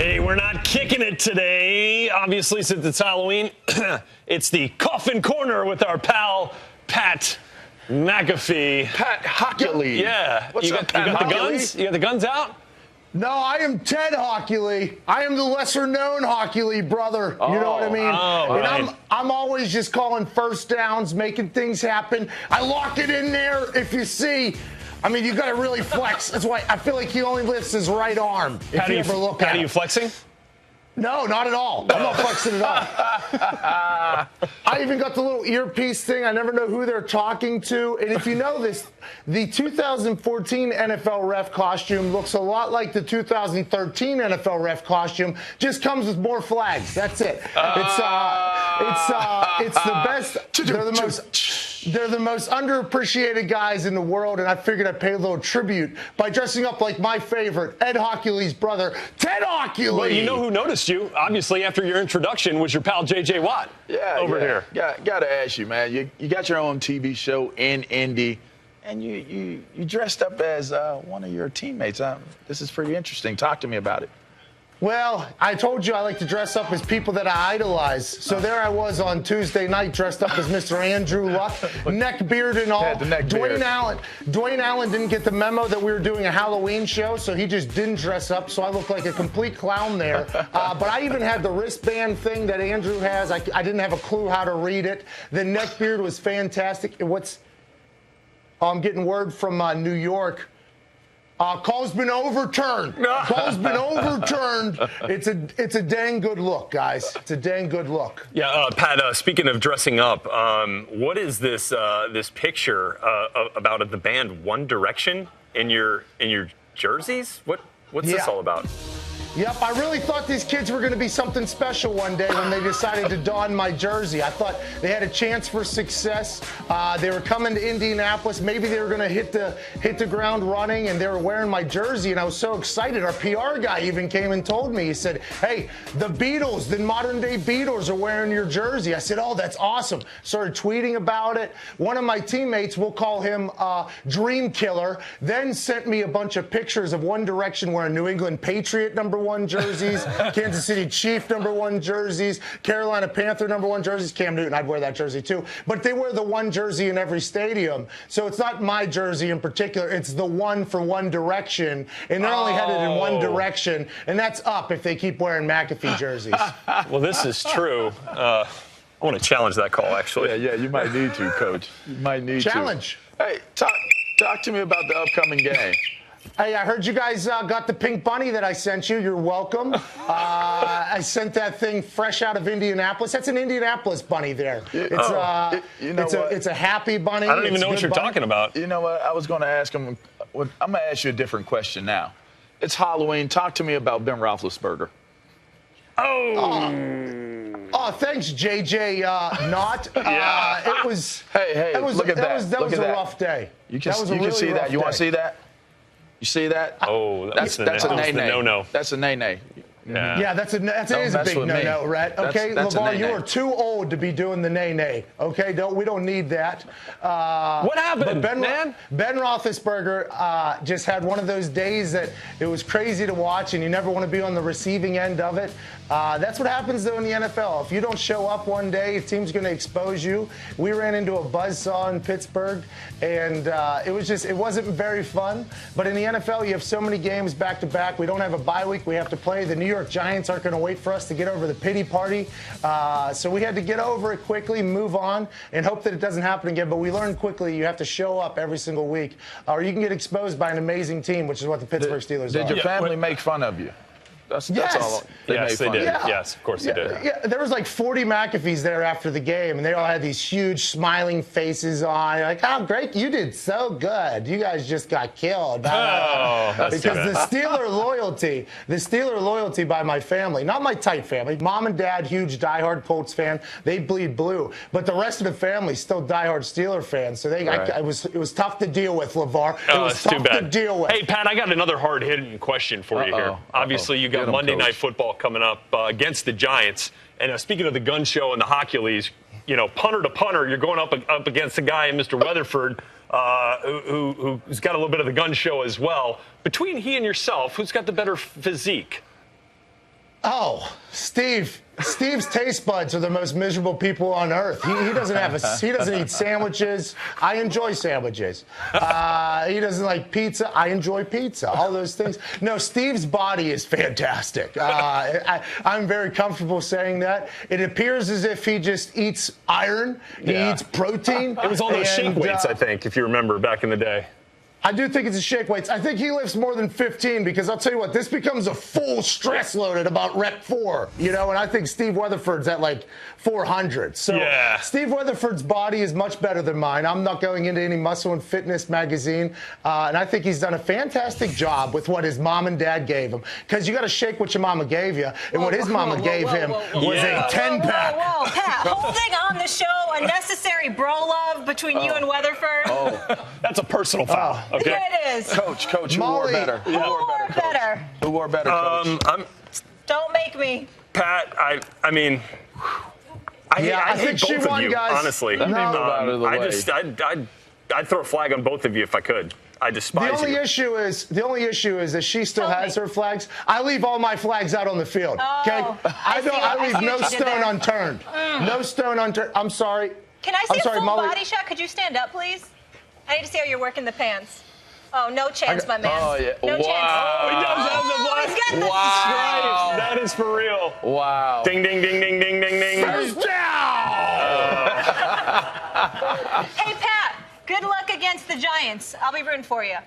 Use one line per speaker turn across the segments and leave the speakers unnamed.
Hey, we're not kicking it today. Obviously, since it's Halloween, it's the Coffin Corner with our pal, Pat Mcafee.
Pat Hockley.
Yeah.
What's up, Pat?
You got the guns? You got the guns out?
No, I am Ted Hockley. I am the lesser-known Hockley, brother. You know what I mean?
Right.
And I'm always just calling first downs, making things happen. I lock it in there. If you see, I mean, you got to really flex. That's why I feel like he only lifts his right arm. If you ever look at
Pat,
him.
are you flexing?
No, not at all. I'm not flexing at all. I even got the little earpiece thing. I never know who they're talking to. And if you know this, the 2014 NFL ref costume looks a lot like the 2013 NFL ref costume. Just comes with more flags. That's it. It's the best. They're the most underappreciated guys in the world, and I figured I'd pay a little tribute by dressing up like my favorite, Ed Hockley's brother, Ted Hockley.
Well, you know who noticed you, obviously, after your introduction was your pal J.J. Watt over here.
Got to ask you, man. You got your own TV show in Indy, and you dressed up as one of your teammates. This is pretty interesting. Talk to me about it.
Well, I told you I like to dress up as people that I idolize. So there I was on Tuesday night dressed up as Mr. Andrew Luck, neck beard and all.
Yeah, the neck beard.
Dwayne Allen didn't get the memo that we were doing a Halloween show, so he just didn't dress up. So I looked like a complete clown there. But I even had the wristband thing that Andrew has. I didn't have a clue how to read it. The neck beard was fantastic. I'm getting word from New York. Call's been overturned. Call's been overturned. It's a dang good look, guys. It's a dang good look.
Yeah, Pat, speaking of dressing up, what is this picture about the band One Direction in your jerseys? What's this all about?
Yep, I really thought these kids were going to be something special one day when they decided to don my jersey. I thought they had a chance for success. They were coming to Indianapolis. Maybe they were going to hit the ground running, and they were wearing my jersey, and I was so excited. Our PR guy even came and told me. He said, hey, the Beatles, the modern-day Beatles are wearing your jersey. I said, oh, that's awesome. Started tweeting about it. One of my teammates, we'll call him Dream Killer, then sent me a bunch of pictures of One Direction wearing New England Patriot #1 jerseys, Kansas City Chief #1 jerseys, Carolina Panther #1 jerseys. Cam Newton, I'd wear that jersey too. But they wear the one jersey in every stadium. So it's not my jersey in particular. It's the one for One Direction. And they're only headed in one direction. And that's up if they keep wearing Mcafee jerseys.
Well, this is true. I want to challenge that call, actually.
Yeah, you might need to, Coach. You might need
Challenge.
to. Hey, talk to me about the upcoming game.
Hey, I heard you guys got the pink bunny that I sent you. You're welcome. I sent that thing fresh out of Indianapolis. That's an Indianapolis bunny there. It's a happy bunny.
I don't even know what you're talking about.
You know what? I was going to ask him. I'm going to ask you a different question now. It's Halloween. Talk to me about Ben Roethlisberger.
Oh, thanks, JJ. It was.
Hey, look at that.
That was a rough day.
You can see that. You want to see that? You see that?
Oh, that's a no-no.
That's a nay-nay.
Yeah,
that is a big no-no, Rhett. Okay, LeVar, you are too old to be doing the nay-nay. Okay, we don't need that.
What happened,
Ben Roethlisberger just had one of those days that it was crazy to watch, and you never want to be on the receiving end of it. That's what happens, though, in the NFL. If you don't show up one day, a team's going to expose you. We ran into a buzzsaw in Pittsburgh, and it wasn't very fun. But in the NFL, you have so many games back-to-back. We don't have a bye week. We have to play. The New York Giants aren't going to wait for us to get over the pity party. So we had to get over it quickly, move on, and hope that it doesn't happen again. But we learned quickly you have to show up every single week, or you can get exposed by an amazing team, which is what the Pittsburgh Steelers are.
Did your family make fun of you? That's all.
They did.
Yeah.
Yes, of course they did.
Yeah, there was like 40 Mcafees there after the game, and they all had these huge smiling faces on. Like, oh, great, you did so good. You guys just got killed. Because the Steeler loyalty by my family, not my tight family, mom and dad, huge diehard Colts fan, they bleed blue. But the rest of the family still diehard Steeler fans. So it was tough to deal with, LeVar. It was tough to deal with.
Hey, Pat, I got another hard-hitting question for you here. Obviously, you got Monday Night Football coming up against the Giants. And speaking of the gun show and the Hockuleys, punter to punter, you're going up against a guy, Mr. Weatherford, who's got a little bit of the gun show as well. Between he and yourself, who's got the better physique?
Oh, Steve's taste buds are the most miserable people on earth. He doesn't eat sandwiches. I enjoy sandwiches. He doesn't like pizza. I enjoy pizza. All those things. No, Steve's body is fantastic. I'm very comfortable saying that. It appears as if he just eats iron. He eats protein.
It was all those shake weights, I think, if you remember back in the day.
I do think it's a shake weights. I think he lifts more than 15 because I'll tell you what, this becomes a full stress load at about rep 4, and I think Steve Weatherford's at like 400. So Steve Weatherford's body is much better than mine. I'm not going into any Muscle and Fitness magazine, and I think he's done a fantastic job with what his mom and dad gave him, because you got to shake what your mama gave you, and what his mama gave him was a 10-pack.
Whoa, Pat, holding on the show unnecessary bro love between you and Weatherford.
That's a personal foul. Okay.
Yeah, it is.
Coach, who wore better?
Who wore better?
Who wore better, Coach?
Don't make me.
Pat, I
think
hate
she
both
won,
of you,
guys.
honestly. I'd throw a flag on both of you if I could. I despise
the only issue is that she still has her flags. I leave all my flags out on the field. Okay, I leave no stone unturned. No stone unturned. I'm sorry.
Can I see a full
Molly.
body shot? Could you stand up, please? I need to see how you're working the pants. Oh, no chance, my man.
Oh, yeah.
No chance.
Oh, he does have the black.
He's got the
Stripes. That is for real.
Wow.
Ding, ding, ding, ding, ding, ding, ding.
First down!
Hey, Pat, good luck against the Giants. I'll be rooting for you.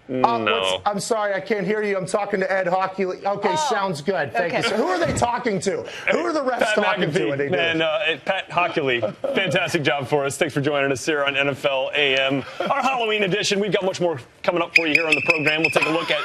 No.
I'm sorry, I can't hear you. I'm talking to Ed Hockey. Okay, sounds good. Thank you. So who are they talking to? Who are the refs
Pat
talking
McAfee,
to when they do
and Pat Hockley, fantastic job for us. Thanks for joining us here on NFL AM, our Halloween edition. We've got much more coming up for you here on the program. We'll take a look at